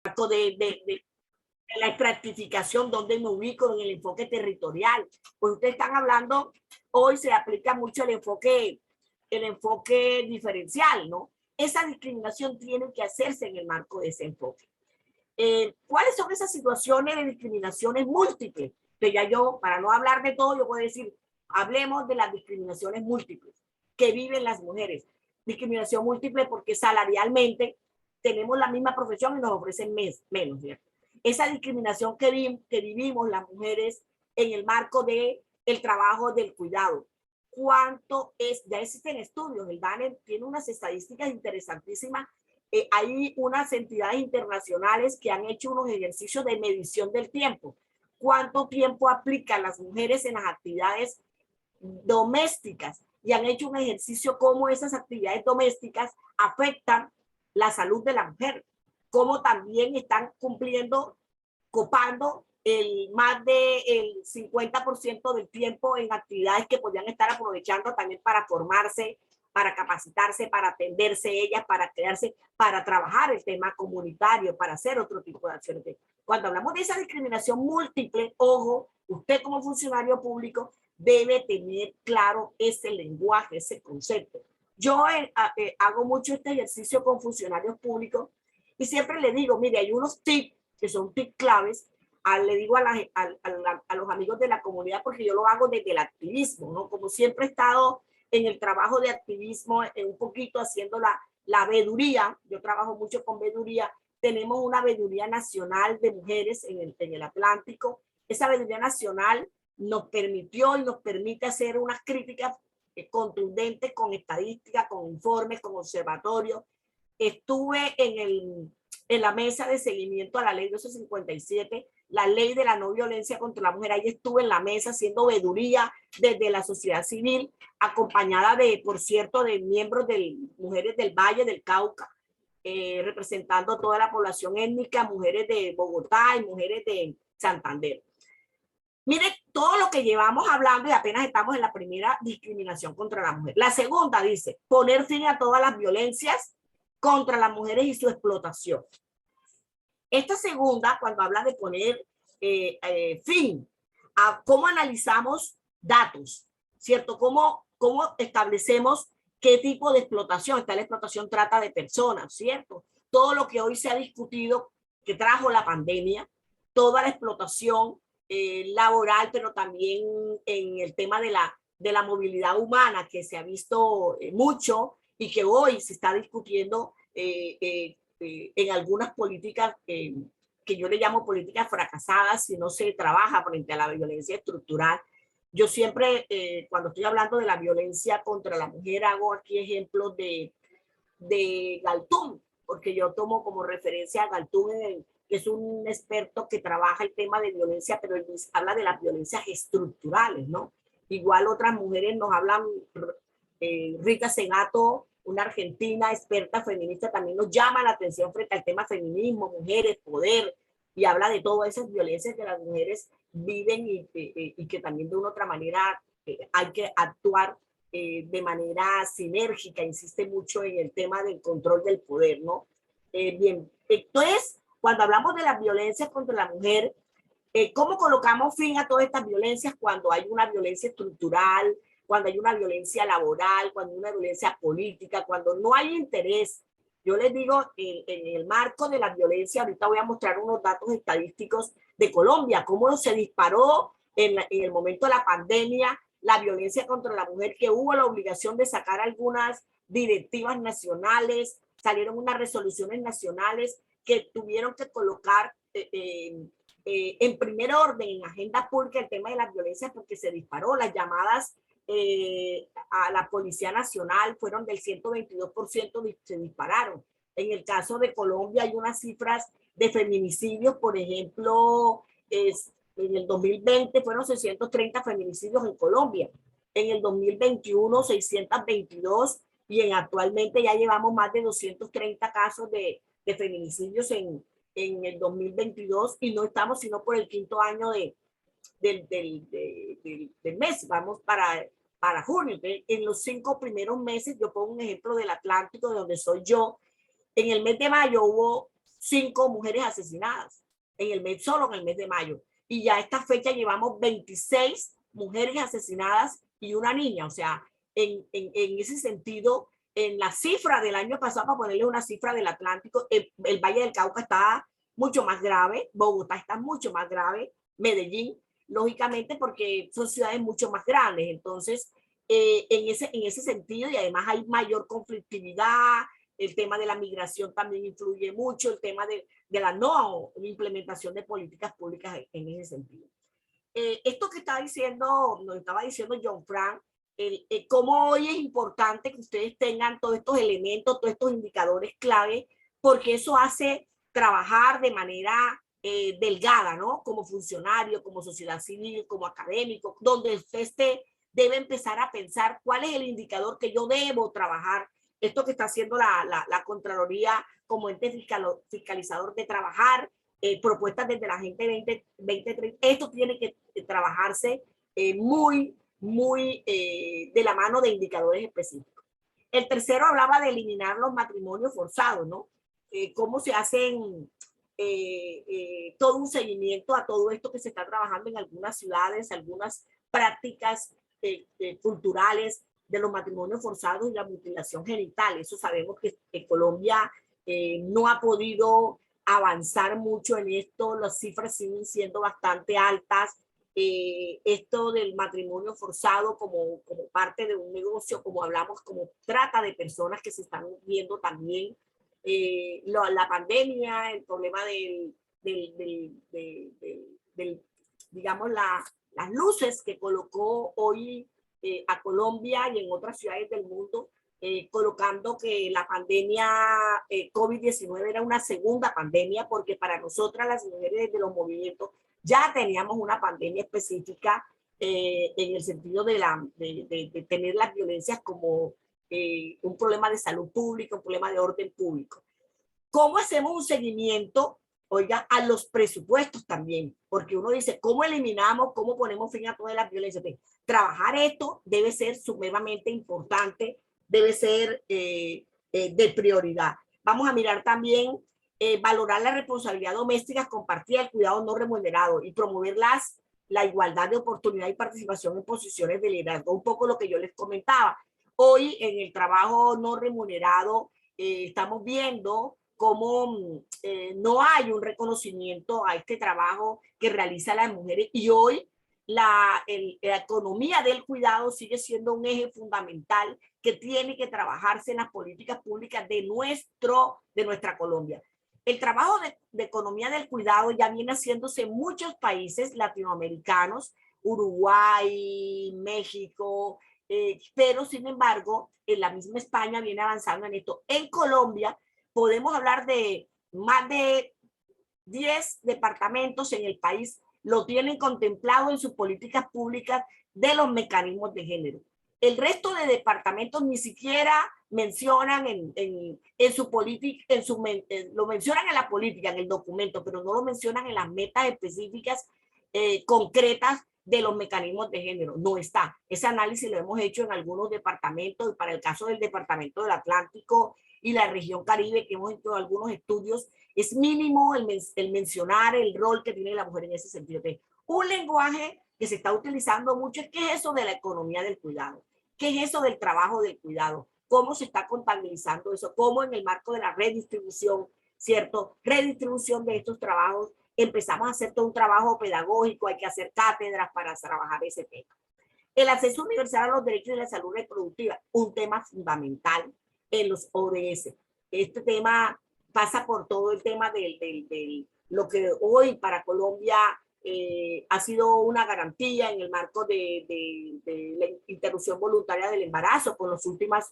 de la estratificación, donde me ubico en el enfoque territorial. Pues ustedes están hablando, hoy se aplica mucho el enfoque diferencial, ¿no? Esa discriminación tiene que hacerse en el marco de ese enfoque. ¿Cuáles son esas situaciones de discriminaciones múltiples? Que ya yo, para no hablar de todo, yo puedo decir, hablemos de las discriminaciones múltiples que viven las mujeres. Discriminación múltiple porque salarialmente tenemos la misma profesión y nos ofrecen menos, ¿cierto? Esa discriminación que vivimos las mujeres en el marco del trabajo del cuidado. ¿Cuánto es? Ya existen estudios, el DANE tiene unas estadísticas interesantísimas. Hay unas entidades internacionales que han hecho unos ejercicios de medición del tiempo. ¿Cuánto tiempo aplican las mujeres en las actividades domésticas? Y han hecho un ejercicio cómo esas actividades domésticas afectan la salud de la mujer, cómo también están cumpliendo, copando más del 50% del tiempo en actividades que podrían estar aprovechando también para formarse, para capacitarse, para atenderse ellas, para crearse, para trabajar el tema comunitario, para hacer otro tipo de acciones. Cuando hablamos de esa discriminación múltiple, ojo, usted como funcionario público debe tener claro ese lenguaje, ese concepto. Yo hago mucho este ejercicio con funcionarios públicos y siempre le digo, mire, hay unos tips que son tips claves, le digo a los amigos de la comunidad, porque yo lo hago desde el activismo, ¿no? Como siempre he estado en el trabajo de activismo, un poquito haciendo la veeduría, yo trabajo mucho con veeduría, tenemos una veeduría nacional de mujeres en el Atlántico. Esa veeduría nacional nos permitió y nos permite hacer unas críticas contundentes con estadísticas, con informes, con observatorios. Estuve en la mesa de seguimiento a la ley 1257, la ley de la no violencia contra la mujer. Ahí estuve en la mesa haciendo veeduría desde la sociedad civil, acompañada de, por cierto, de miembros de mujeres del Valle del Cauca, representando toda la población étnica, mujeres de Bogotá y mujeres de Santander. Mire todo lo que llevamos hablando y apenas estamos en la primera discriminación contra la mujer. La segunda dice, poner fin a todas las violencias contra las mujeres y su explotación. Esta segunda, cuando habla de poner fin a cómo analizamos datos, ¿cierto? Cómo establecemos qué tipo de explotación. Esta la explotación trata de personas, ¿cierto? Todo lo que hoy se ha discutido que trajo la pandemia, toda la explotación laboral, pero también en el tema de la movilidad humana, que se ha visto mucho y que hoy se está discutiendo en algunas políticas que yo le llamo políticas fracasadas si no se trabaja frente a la violencia estructural. Yo siempre, cuando estoy hablando de la violencia contra la mujer, hago aquí ejemplos de Galtung, porque yo tomo como referencia a Galtung, que es un experto que trabaja el tema de violencia, pero él habla de las violencias estructurales, ¿no? Igual otras mujeres nos hablan, Rita Segato, una argentina experta feminista, también nos llama la atención frente al tema feminismo, mujeres, poder, y habla de todas esas violencias que las mujeres viven y que también de una u otra manera hay que actuar de manera sinérgica, insiste mucho en el tema del control del poder, ¿no? Bien, entonces, cuando hablamos de las violencias contra la mujer, ¿cómo colocamos fin a todas estas violencias cuando hay una violencia estructural, cuando hay una violencia laboral, cuando hay una violencia política, cuando no hay interés? Yo les digo, en el marco de la violencia, ahorita voy a mostrar unos datos estadísticos de Colombia, cómo se disparó en el momento de la pandemia la violencia contra la mujer, que hubo la obligación de sacar algunas directivas nacionales, salieron unas resoluciones nacionales que tuvieron que colocar en primer orden en agenda pública el tema de las violencias, porque se disparó. Las llamadas a la Policía Nacional fueron del 122%, se dispararon. En el caso de Colombia hay unas cifras de feminicidios, por ejemplo, en el 2020 fueron 630 feminicidios en Colombia, en el 2021 622 y actualmente ya llevamos más de 230 casos de feminicidios en el 2022 y no estamos sino por el quinto año del mes, vamos para junio. En los 5 primeros meses, yo pongo un ejemplo del Atlántico, de donde soy yo, en el mes de mayo hubo 5 mujeres asesinadas en el mes, solo en el mes de mayo. Y ya a esta fecha llevamos 26 mujeres asesinadas y una niña. O sea, en ese sentido, en la cifra del año pasado, para ponerle una cifra del Atlántico, el Valle del Cauca está mucho más grave, Bogotá está mucho más grave, Medellín, lógicamente porque son ciudades mucho más grandes. Entonces, en ese sentido, y además hay mayor conflictividad, el tema de la migración también influye mucho, el tema de la no implementación de políticas públicas en ese sentido. Esto que está diciendo, nos estaba diciendo John Frank, cómo hoy es importante que ustedes tengan todos estos elementos, todos estos indicadores clave, porque eso hace trabajar de manera delgada, ¿no? Como funcionario, como sociedad civil, como académico, donde usted debe empezar a pensar cuál es el indicador que yo debo trabajar. Esto que está haciendo la Contraloría como ente fiscalizador de trabajar, propuestas desde la Agenda 2030. Esto tiene que trabajarse muy de la mano de indicadores específicos. El tercero hablaba de eliminar los matrimonios forzados, ¿no? Cómo se hacen todo un seguimiento a todo esto que se está trabajando en algunas ciudades, algunas prácticas culturales de los matrimonios forzados y la mutilación genital. Eso sabemos que Colombia no ha podido avanzar mucho en esto, las cifras siguen siendo bastante altas. Esto del matrimonio forzado como parte de un negocio, como hablamos, como trata de personas que se están viendo también, la pandemia, el problema digamos, las luces que colocó hoy a Colombia y en otras ciudades del mundo, colocando que la pandemia COVID-19 era una segunda pandemia, porque para nosotras las mujeres de los movimientos ya teníamos una pandemia específica en el sentido de tener las violencias como un problema de salud pública, un problema de orden público. ¿Cómo hacemos un seguimiento, oiga, a los presupuestos también? Porque uno dice, ¿cómo eliminamos, cómo ponemos fin a todas las violencias? Trabajar esto debe ser sumamente importante, debe ser de prioridad. Vamos a mirar también valorar la responsabilidad doméstica compartida, el cuidado no remunerado y promover la igualdad de oportunidad y participación en posiciones de liderazgo. Un poco lo que yo les comentaba. Hoy en el trabajo no remunerado estamos viendo cómo no hay un reconocimiento a este trabajo que realizan las mujeres, y hoy la economía del cuidado sigue siendo un eje fundamental que tiene que trabajarse en las políticas públicas de nuestra Colombia. El trabajo de economía del cuidado ya viene haciéndose en muchos países latinoamericanos, Uruguay, México, pero sin embargo, en la misma España viene avanzando en esto. En Colombia podemos hablar de más de 10 departamentos en el país lo tienen contemplado en sus políticas públicas de los mecanismos de género. El resto de departamentos ni siquiera mencionan en su política, lo mencionan en la política, en el documento, pero no lo mencionan en las metas específicas concretas de los mecanismos de género. No está. Ese análisis lo hemos hecho en algunos departamentos, y para el caso del departamento del Atlántico y la región Caribe, que hemos hecho algunos estudios, es mínimo el mencionar el rol que tiene la mujer en ese sentido. Un lenguaje que se está utilizando mucho es qué es eso de la economía del cuidado, qué es eso del trabajo del cuidado, cómo se está contabilizando eso, cómo en el marco de la redistribución, ¿cierto? Redistribución de estos trabajos, empezamos a hacer todo un trabajo pedagógico, hay que hacer cátedras para trabajar ese tema. El acceso universal a los derechos de la salud reproductiva, un tema fundamental en los ODS. Este tema pasa por todo el tema de lo que hoy para Colombia ha sido una garantía en el marco de la interrupción voluntaria del embarazo, con los últimos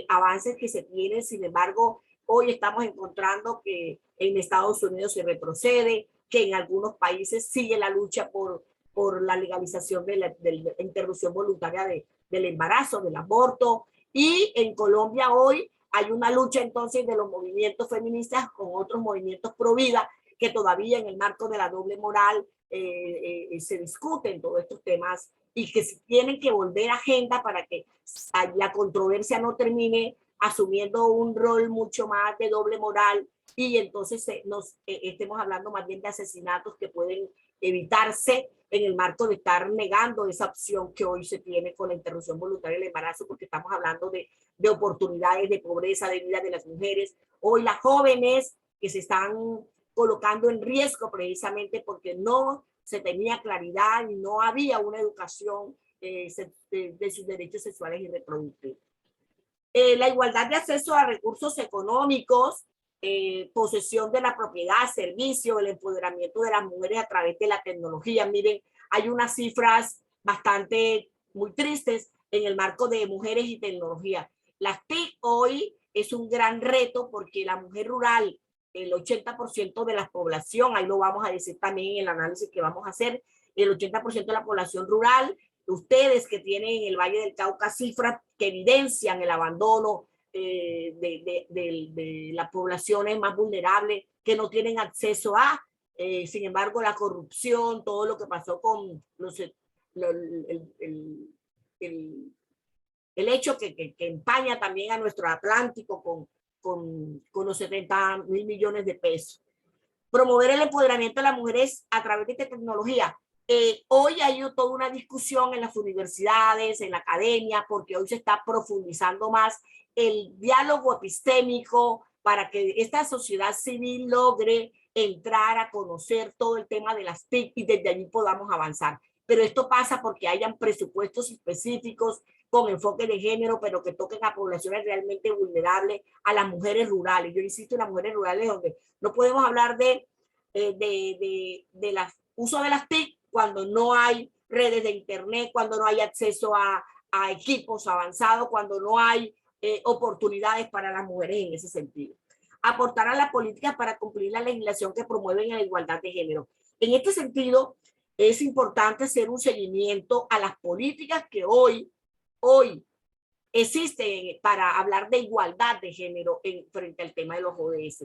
avances que se tienen. Sin embargo, hoy estamos encontrando que en Estados Unidos se retrocede, que en algunos países sigue la lucha por la legalización de la interrupción voluntaria del embarazo, del aborto, y en Colombia hoy hay una lucha entonces de los movimientos feministas con otros movimientos pro vida que todavía en el marco de la doble moral se discuten todos estos temas y que se tienen que volver agenda para que la controversia no termine asumiendo un rol mucho más de doble moral y entonces estemos hablando más bien de asesinatos que pueden evitarse en el marco de estar negando esa opción que hoy se tiene con la interrupción voluntaria del embarazo, porque estamos hablando de oportunidades, de pobreza, de vida de las mujeres. Hoy las jóvenes que se están colocando en riesgo precisamente porque no se tenía claridad y no había una educación de sus derechos sexuales y reproductivos. La igualdad de acceso a recursos económicos, posesión de la propiedad, servicio, el empoderamiento de las mujeres a través de la tecnología. Miren, hay unas cifras bastante muy tristes en el marco de mujeres y tecnología. Las TIC hoy es un gran reto porque la mujer rural, el 80% de la población, ahí lo vamos a decir también en el análisis que vamos a hacer, el 80% de la población rural, ustedes que tienen en el Valle del Cauca cifras que evidencian el abandono de las poblaciones más vulnerables que no tienen acceso a, sin embargo, la corrupción, todo lo que pasó con el hecho que empaña también a nuestro Atlántico con los 70.000 millones de pesos. Promover el empoderamiento de las mujeres a través de esta tecnología. Hoy hay toda una discusión en las universidades, en la academia, porque hoy se está profundizando más el diálogo epistémico para que esta sociedad civil logre entrar a conocer todo el tema de las TIC y desde allí podamos avanzar. Pero esto pasa porque hayan presupuestos específicos con enfoque de género, pero que toquen a poblaciones realmente vulnerables, a las mujeres rurales. Yo insisto en las mujeres rurales donde no podemos hablar de uso de las TIC cuando no hay redes de internet, cuando no hay acceso a equipos avanzados, cuando no hay oportunidades para las mujeres en ese sentido. Aportar a las políticas para cumplir la legislación que promueven la igualdad de género. En este sentido, es importante hacer un seguimiento a las políticas que hoy existen para hablar de igualdad de género frente al tema de los ODS.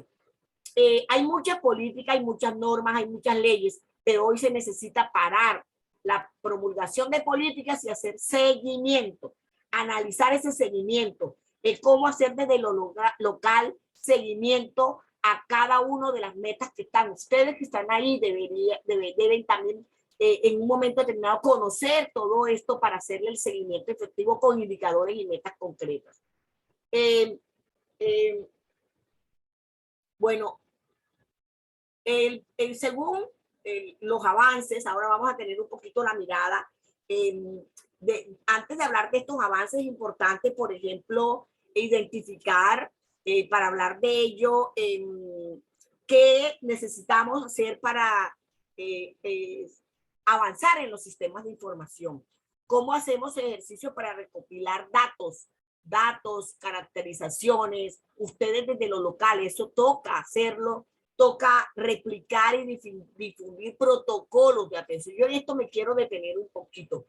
Hay muchas políticas, hay muchas normas, hay muchas leyes, pero hoy se necesita parar la promulgación de políticas y hacer seguimiento, analizar ese seguimiento, cómo hacer desde lo local seguimiento a cada una de las metas que están. Ustedes que están ahí deben también en un momento determinado conocer todo esto para hacerle el seguimiento efectivo con indicadores y metas concretas. Bueno, según los avances, ahora vamos a tener un poquito la mirada. Antes de hablar de estos avances, es importante, por ejemplo, identificar, para hablar de ello, qué necesitamos hacer para avanzar en los sistemas de información. ¿Cómo hacemos ejercicio para recopilar datos, caracterizaciones? Ustedes desde lo local, eso toca hacerlo, toca replicar y difundir protocolos de atención. Yo en esto me quiero detener un poquito.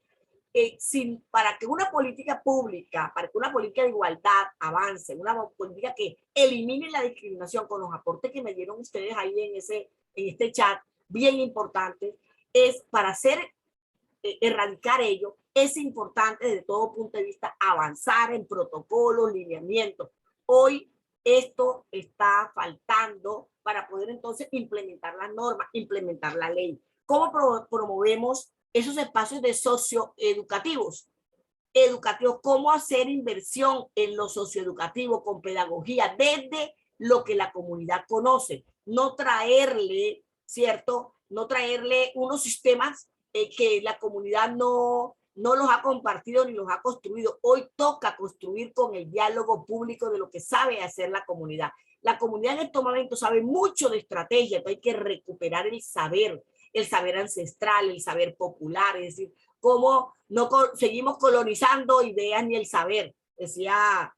Para que una política pública, para que una política de igualdad avance, una política que elimine la discriminación, con los aportes que me dieron ustedes ahí en este chat, bien importante, es para erradicar ello, es importante desde todo punto de vista avanzar en protocolos, lineamientos. Hoy esto está faltando para poder entonces implementar las normas, implementar la ley. ¿Cómo promovemos esos espacios de socioeducativos? ¿Cómo hacer inversión en lo socioeducativo con pedagogía desde lo que la comunidad conoce? No traerle, ¿cierto? No traerle unos sistemas que la comunidad no los ha compartido ni los ha construido. Hoy toca construir con el diálogo público de lo que sabe hacer la comunidad. La comunidad en estos momentos sabe mucho de estrategia, pero hay que recuperar el saber ancestral, el saber popular, es decir, cómo no seguimos colonizando ideas ni el saber, decía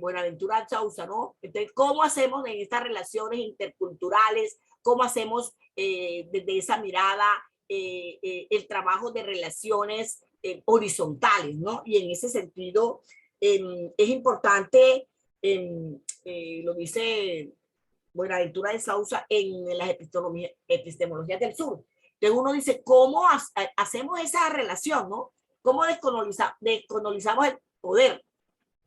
Buenaventura Chauza, ¿no? Entonces, ¿cómo hacemos en estas relaciones interculturales? ¿Cómo hacemos desde esa mirada el trabajo de relaciones horizontales, ¿no? Y en ese sentido es importante, lo dice Buenaventura de Sousa en las epistemologías del sur. Entonces uno dice, ¿cómo hacemos esa relación, no? ¿Cómo descolonizamos el poder?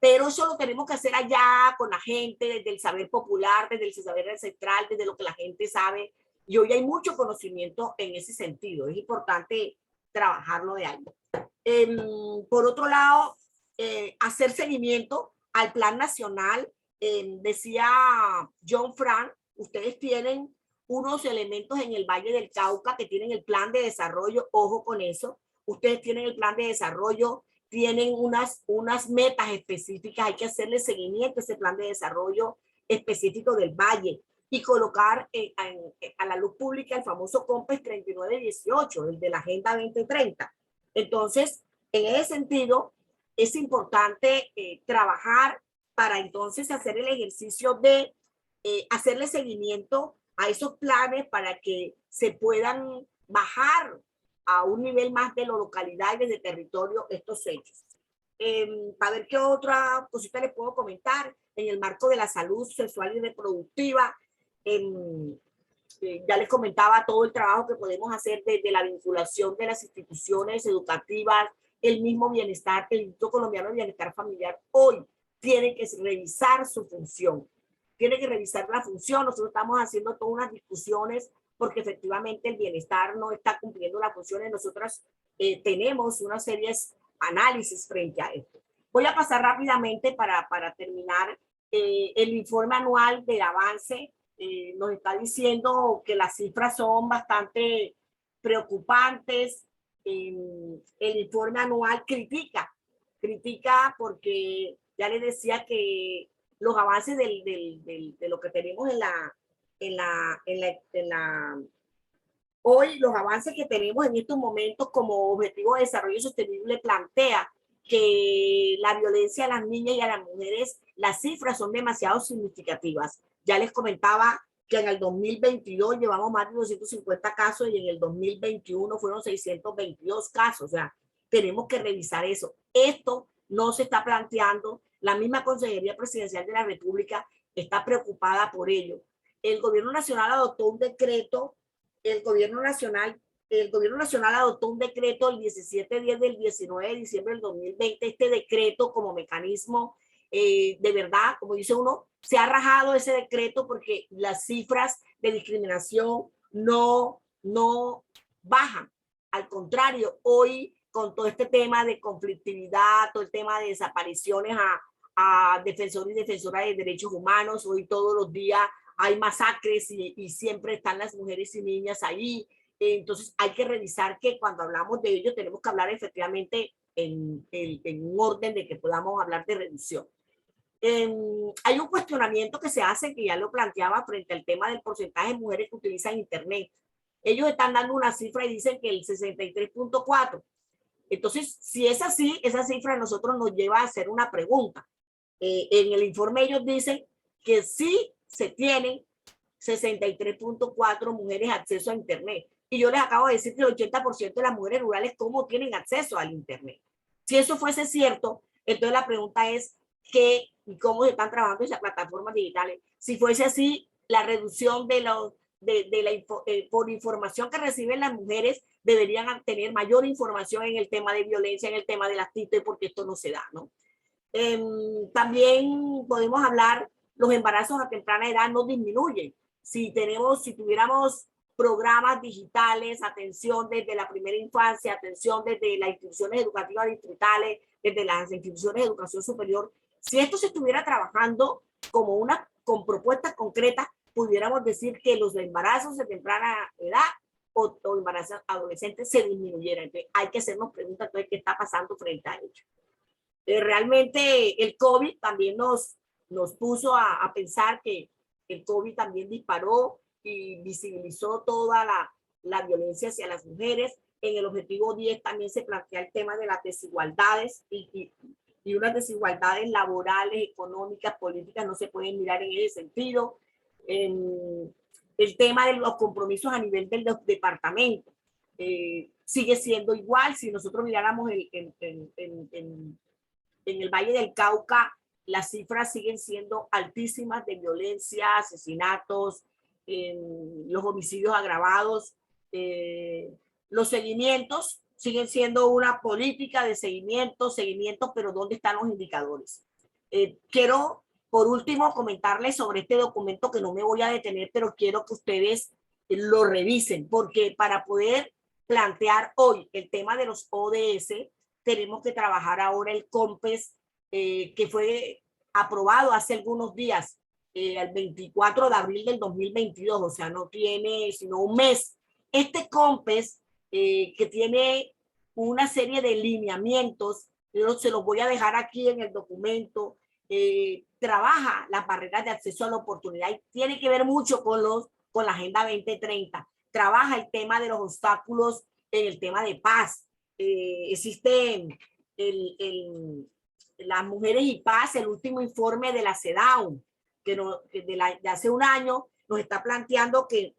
Pero eso lo tenemos que hacer allá con la gente, desde el saber popular, desde el saber ancestral, desde lo que la gente sabe. Y hoy hay mucho conocimiento en ese sentido. Es importante trabajarlo de algo. Por otro lado, hacer seguimiento al plan nacional. Decía John Frank, ustedes tienen unos elementos en el Valle del Cauca que tienen el plan de desarrollo, ojo con eso, ustedes tienen el plan de desarrollo, tienen unas metas específicas, hay que hacerle seguimiento a ese plan de desarrollo específico del Valle y colocar a la luz pública el famoso COMPES 3918, el de la Agenda 2030. Entonces, en ese sentido, es importante trabajar para entonces hacer el ejercicio de hacerle seguimiento a esos planes para que se puedan bajar a un nivel más de la localidad y de territorio estos hechos. Para ver qué otra cosita les puedo comentar en el marco de la salud sexual y reproductiva. Ya les comentaba todo el trabajo que podemos hacer desde la vinculación de las instituciones educativas, el mismo bienestar, el Instituto Colombiano de Bienestar Familiar hoy tiene que revisar su función, tiene que revisar la función. Nosotros estamos haciendo todas unas discusiones porque efectivamente el bienestar no está cumpliendo las funciones. Nosotras tenemos una serie de análisis frente a esto. Voy a pasar rápidamente para terminar el informe anual del avance. Nos está diciendo que las cifras son bastante preocupantes. El informe anual critica porque ya les decía que los avances de lo que tenemos hoy, los avances que tenemos en estos momentos como objetivo de desarrollo sostenible plantea que la violencia a las niñas y a las mujeres, las cifras son demasiado significativas. Ya les comentaba que en el 2022 llevamos más de 250 casos y en el 2021 fueron 622 casos. O sea, tenemos que revisar eso. Esto no se está planteando. La misma Consejería Presidencial de la República está preocupada por ello. El Gobierno Nacional adoptó un decreto, el Gobierno Nacional adoptó un decreto el 17-10 del 19 de diciembre del 2020, este decreto como mecanismo de verdad, como dice uno, se ha rajado ese decreto porque las cifras de discriminación no bajan. Al contrario, hoy con todo este tema de conflictividad, todo el tema de desapariciones a defensores y defensoras de derechos humanos, hoy todos los días hay masacres y siempre están las mujeres y niñas ahí. Entonces hay que revisar que cuando hablamos de ello tenemos que hablar efectivamente en un orden de que podamos hablar de reducción. Hay un cuestionamiento que se hace, que ya lo planteaba frente al tema del porcentaje de mujeres que utilizan Internet. Ellos están dando una cifra y dicen que el 63.4. Entonces, si es así, esa cifra a nosotros nos lleva a hacer una pregunta. En el informe ellos dicen que sí se tienen 63.4 mujeres acceso a Internet. Y yo les acabo de decir que el 80% de las mujeres rurales, ¿cómo tienen acceso al Internet? Si eso fuese cierto, entonces la pregunta es ¿qué y cómo se están trabajando esas plataformas digitales? Si fuese así, la reducción por información que reciben las mujeres, deberían tener mayor información en el tema de violencia, en el tema de las TIC, porque esto no se da, ¿no? También podemos hablar, los embarazos a temprana edad no disminuyen. Si tuviéramos programas digitales, atención desde la primera infancia, atención desde las instituciones educativas distritales, desde las instituciones de educación superior, si esto se estuviera trabajando con propuestas concretas, pudiéramos decir que los embarazos de temprana edad o embarazos adolescentes se disminuyeran. Entonces, hay que hacernos preguntas, entonces, ¿qué está pasando frente a ello? Realmente el COVID también nos puso a pensar que el COVID también disparó y visibilizó toda la violencia hacia las mujeres. En el objetivo 10 también se plantea el tema de las desigualdades y unas desigualdades laborales, económicas, políticas, no se pueden mirar en ese sentido. El tema de los compromisos a nivel del departamento sigue siendo igual. Si nosotros miráramos en el Valle del Cauca, las cifras siguen siendo altísimas de violencia, asesinatos, los homicidios agravados, los seguimientos siguen siendo una política de seguimiento, pero ¿dónde están los indicadores? Quiero, por último, comentarles sobre este documento que no me voy a detener, pero quiero que ustedes lo revisen, porque para poder plantear hoy el tema de los ODS, tenemos que trabajar ahora el COMPES, que fue aprobado hace algunos días, el 24 de abril del 2022, o sea, no tiene sino un mes. Este COMPES, que tiene una serie de lineamientos, yo se los voy a dejar aquí en el documento, trabaja las barreras de acceso a la oportunidad y tiene que ver mucho con la Agenda 2030. Trabaja el tema de los obstáculos en el tema de paz. Existe las mujeres y paz, el último informe de la CEDAW, que de hace un año nos está planteando que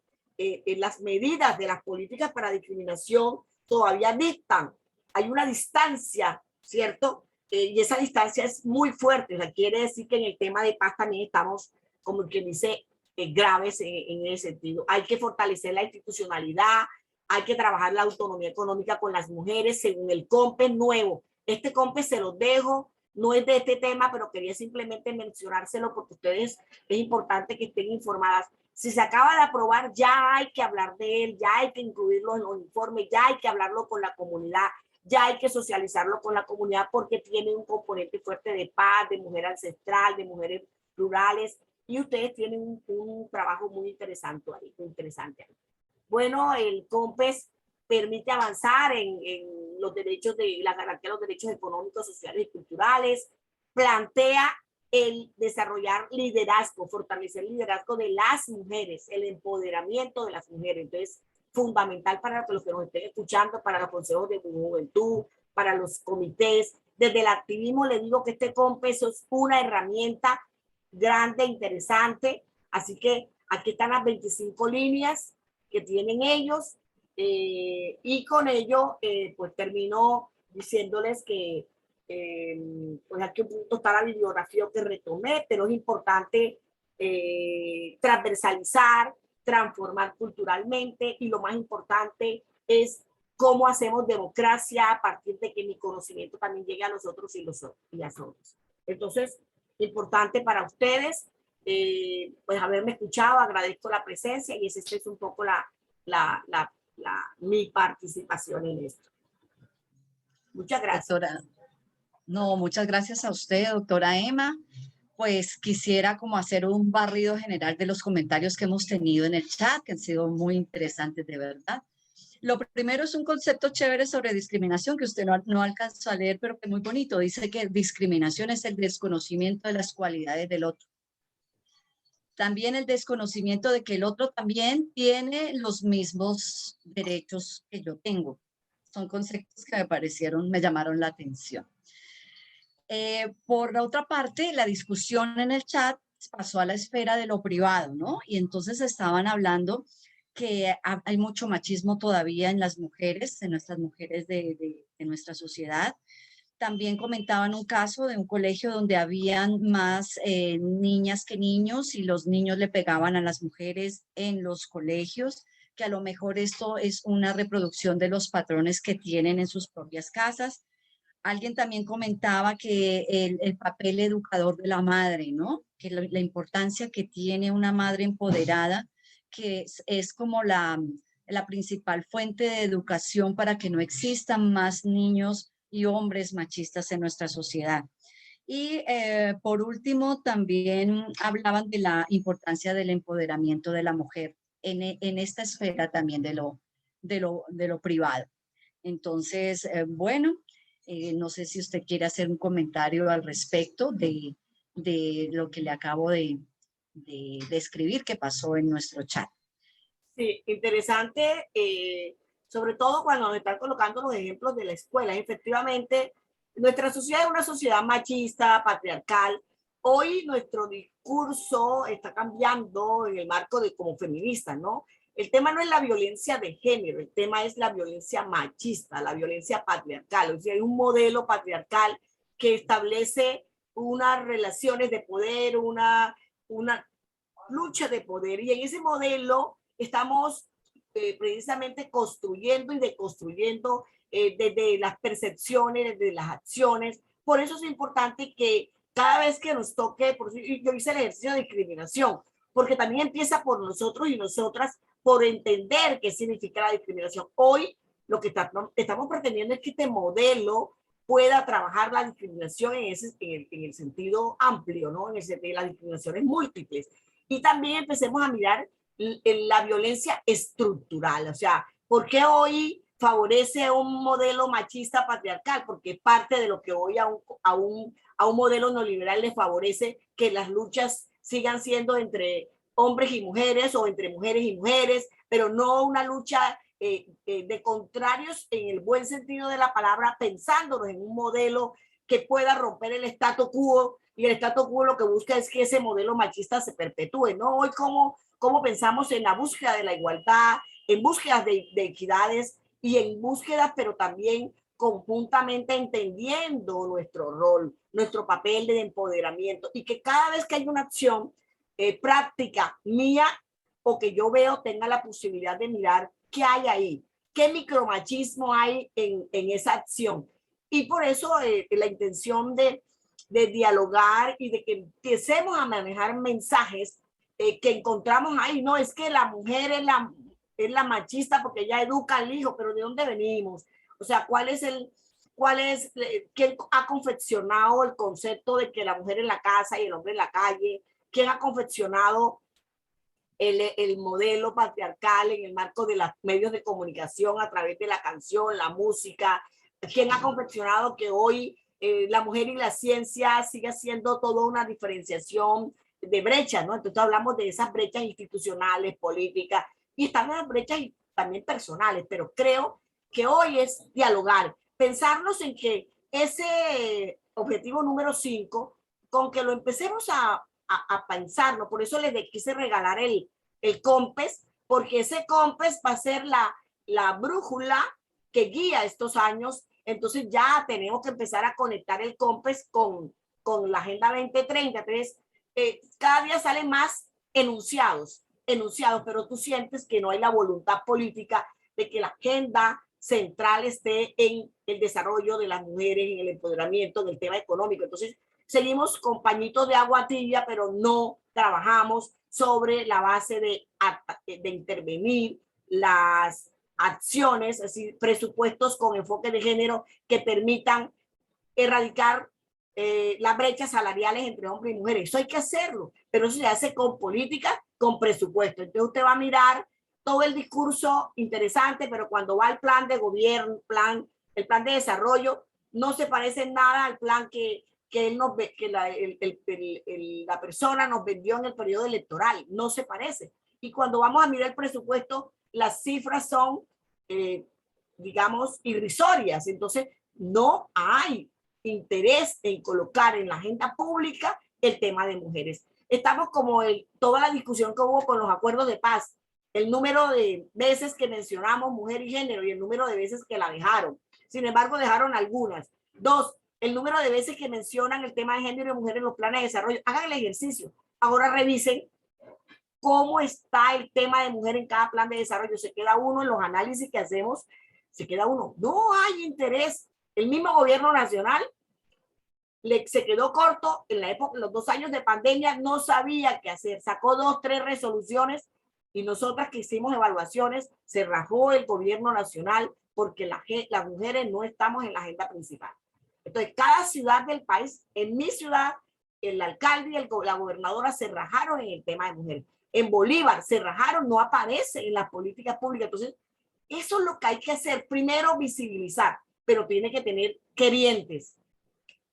las medidas de las políticas para discriminación todavía dictan. Hay una distancia, ¿cierto? Y esa distancia es muy fuerte. O sea, quiere decir que en el tema de paz también estamos, como quien dice, graves en ese sentido. Hay que fortalecer la institucionalidad, hay que trabajar la autonomía económica con las mujeres según el COMPES nuevo. Este COMPES se los dejo, no es de este tema, pero quería simplemente mencionárselo porque ustedes es importante que estén informadas. Si se acaba de aprobar, ya hay que hablar de él, ya hay que incluirlo en los informes, ya hay que hablarlo con la comunidad, ya hay que socializarlo con la comunidad porque tiene un componente fuerte de paz, de mujer ancestral, de mujeres rurales, y ustedes tienen un trabajo muy interesante ahí, muy interesante ahí. Bueno, el COMPES permite avanzar en los derechos de la garantía de los derechos económicos, sociales y culturales, plantea el desarrollar liderazgo, fortalecer el liderazgo de las mujeres, el empoderamiento de las mujeres. Entonces, fundamental para los que nos estén escuchando, para los consejos de juventud, para los comités. Desde el activismo le digo que este COMPES es una herramienta grande, interesante. Así que aquí están las 25 líneas que tienen ellos, y con ello pues termino diciéndoles que pues aquí un punto está la bibliografía que retomé, pero es importante transversalizar, transformar culturalmente, y lo más importante es cómo hacemos democracia a partir de que mi conocimiento también llegue a los otros y las otras. Entonces, importante para ustedes, pues haberme escuchado, agradezco la presencia y esa es un poco mi participación en esto. Muchas gracias. Doctora, no, muchas gracias a usted, doctora Emma. Pues quisiera como hacer un barrido general de los comentarios que hemos tenido en el chat, que han sido muy interesantes de verdad. Lo primero es un concepto chévere sobre discriminación que usted no alcanzó a leer, pero que es muy bonito. Dice que discriminación es el desconocimiento de las cualidades del otro. También el desconocimiento de que el otro también tiene los mismos derechos que yo tengo. Son conceptos que me llamaron la atención. Por la otra parte, la discusión en el chat pasó a la esfera de lo privado, ¿no? Y entonces estaban hablando que hay mucho machismo todavía en las mujeres, en nuestras mujeres de nuestra sociedad. También comentaban un caso de un colegio donde habían más niñas que niños y los niños le pegaban a las mujeres en los colegios, que a lo mejor esto es una reproducción de los patrones que tienen en sus propias casas. Alguien también comentaba que el papel educador de la madre, ¿no? Que la importancia que tiene una madre empoderada, que es como la principal fuente de educación para que no existan más niños y hombres machistas en nuestra sociedad. Y por último, también hablaban de la importancia del empoderamiento de la mujer en esta esfera también de lo privado. Entonces, bueno, no sé si usted quiere hacer un comentario al respecto de lo que le acabo de escribir que pasó en nuestro chat. Sí, interesante, sobre todo cuando nos están colocando los ejemplos de la escuela. Efectivamente, nuestra sociedad es una sociedad machista, patriarcal. Hoy nuestro discurso está cambiando en el marco de como feministas, ¿no? El tema no es la violencia de género, el tema es la violencia machista, la violencia patriarcal. O sea, hay un modelo patriarcal que establece unas relaciones de poder, una lucha de poder, y en ese modelo estamos precisamente construyendo y deconstruyendo desde las percepciones, desde las acciones. Por eso es importante que cada vez que nos toque, por eso yo hice el ejercicio de discriminación, porque también empieza por nosotros y nosotras, por entender qué significa la discriminación. Hoy lo que estamos pretendiendo es que este modelo pueda trabajar la discriminación en el sentido amplio, ¿no? En el sentido de las discriminaciones múltiples. Y también empecemos a mirar la violencia estructural, o sea, ¿por qué hoy favorece un modelo machista patriarcal? Porque es parte de lo que hoy a un modelo neoliberal le favorece que las luchas sigan siendo entre hombres y mujeres o entre mujeres y mujeres, pero no una lucha de contrarios en el buen sentido de la palabra, pensándonos en un modelo que pueda romper el status quo, y el status quo lo que busca es que ese modelo machista se perpetúe, ¿no? Hoy cómo pensamos en la búsqueda de la igualdad, en búsquedas de equidades y en búsquedas, pero también conjuntamente entendiendo nuestro rol, nuestro papel de empoderamiento, y que cada vez que hay una acción práctica mía o que yo veo, tenga la posibilidad de mirar qué hay ahí, qué micromachismo hay en esa acción. Y por eso la intención de dialogar y de que empecemos a manejar mensajes que encontramos ahí. No es que la mujer es la machista porque ella educa al hijo, pero ¿de dónde venimos? O sea, quién ha confeccionado el concepto de que la mujer en la casa y el hombre en la calle? ¿Quién ha confeccionado el modelo patriarcal en el marco de los medios de comunicación a través de la canción, la música? ¿Quién ha confeccionado que hoy la mujer y la ciencia siga siendo toda una diferenciación de brechas, ¿no? Entonces hablamos de esas brechas institucionales, políticas, y están las brechas también personales, pero creo que hoy es dialogar, pensarnos en que ese objetivo número 5, con que lo empecemos a pensarlo, por eso les quise regalar el COMPES, porque ese COMPES va a ser la brújula que guía estos años. Entonces ya tenemos que empezar a conectar el COMPES con la Agenda 2030. Entonces, cada día salen más enunciados, pero tú sientes que no hay la voluntad política de que la agenda central esté en el desarrollo de las mujeres, en el empoderamiento, en el tema económico. Entonces, seguimos con pañitos de agua tibia, pero no trabajamos sobre la base de intervenir las acciones, es decir, presupuestos con enfoque de género que permitan erradicar las brechas salariales entre hombres y mujeres. Eso hay que hacerlo, pero eso se hace con política, con presupuesto. Entonces usted va a mirar todo el discurso interesante, pero cuando va al plan de gobierno, el plan de desarrollo, no se parece en nada al plan que la persona nos vendió en el periodo electoral. No se parece. Y cuando vamos a mirar el presupuesto, las cifras son, digamos, irrisorias. Entonces, no hay interés en colocar en la agenda pública el tema de mujeres. Estamos como toda la discusión que hubo con los acuerdos de paz, el número de veces que mencionamos mujer y género y el número de veces que la dejaron. Sin embargo, dejaron algunas. 2, el número de veces que mencionan el tema de género y mujer en los planes de desarrollo. Hagan el ejercicio. Ahora revisen cómo está el tema de mujer en cada plan de desarrollo. Se queda uno en los análisis que hacemos, se queda uno. No hay interés. El mismo gobierno nacional se quedó corto en la época, los 2 años de pandemia, no sabía qué hacer. Sacó 2, 3 resoluciones y nosotras que hicimos evaluaciones, se rajó el gobierno nacional porque las mujeres no estamos en la agenda principal. Entonces, cada ciudad del país, en mi ciudad, el alcalde y la gobernadora se rajaron en el tema de mujeres. En Bolívar se rajaron, no aparece en las políticas públicas. Entonces, eso es lo que hay que hacer. Primero, visibilizar, pero tiene que tener querientes.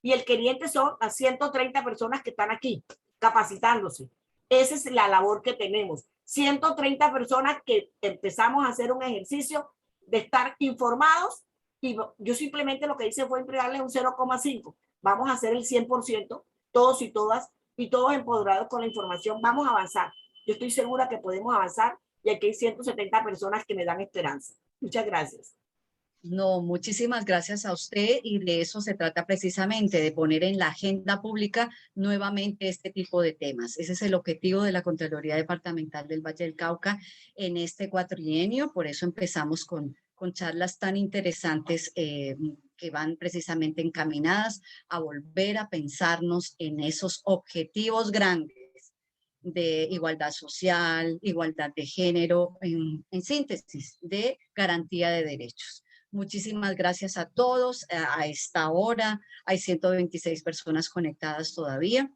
Y el queriente son las 130 personas que están aquí capacitándose. Esa es la labor que tenemos. 130 personas que empezamos a hacer un ejercicio de estar informados, y yo simplemente lo que hice fue entregarle un 0,5. Vamos a hacer el 100%, todos y todas, y todos empoderados con la información. Vamos a avanzar. Yo estoy segura que podemos avanzar, y aquí hay 170 personas que me dan esperanza. Muchas gracias. No, muchísimas gracias a usted, y de eso se trata precisamente, de poner en la agenda pública nuevamente este tipo de temas. Ese es el objetivo de la Contraloría Departamental del Valle del Cauca en este cuatrienio. Por eso empezamos con charlas tan interesantes que van precisamente encaminadas a volver a pensarnos en esos objetivos grandes de igualdad social, igualdad de género, en síntesis, de garantía de derechos. Muchísimas gracias a todos. A esta hora hay 126 personas conectadas todavía.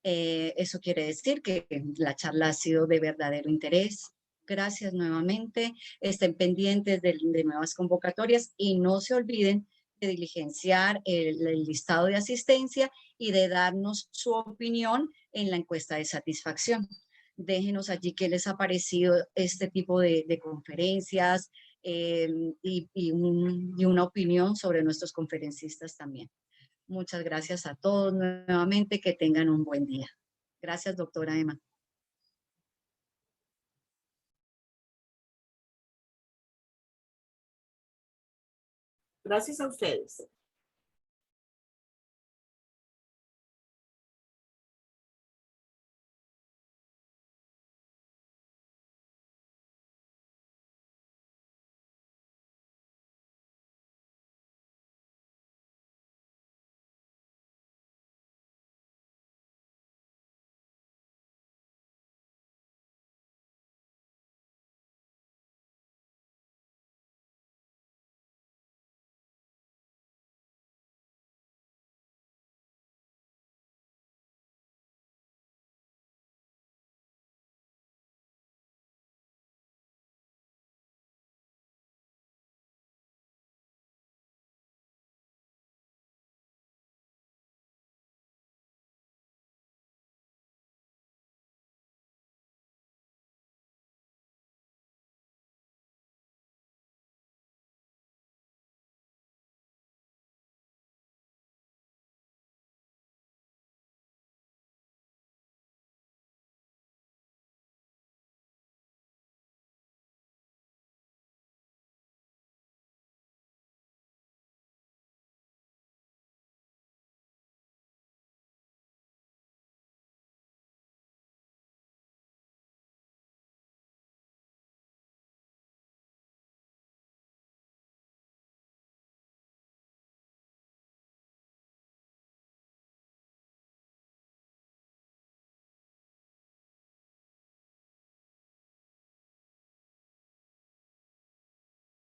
Eso quiere decir que la charla ha sido de verdadero interés. Gracias nuevamente. Estén pendientes de nuevas convocatorias y no se olviden de diligenciar el listado de asistencia y de darnos su opinión en la encuesta de satisfacción. Déjenos allí qué les ha parecido este tipo de conferencias y una opinión sobre nuestros conferencistas también. Muchas gracias a todos nuevamente, que tengan un buen día. Gracias, doctora Emma. Gracias a ustedes.